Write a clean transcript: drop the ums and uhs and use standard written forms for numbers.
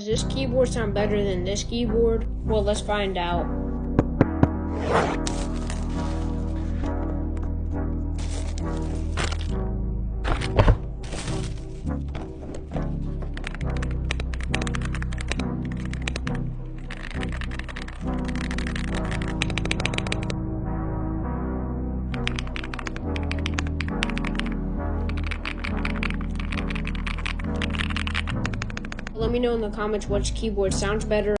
Does this keyboard sound better than this keyboard? Well, let's find out. Let me know in the comments which keyboard sounds better.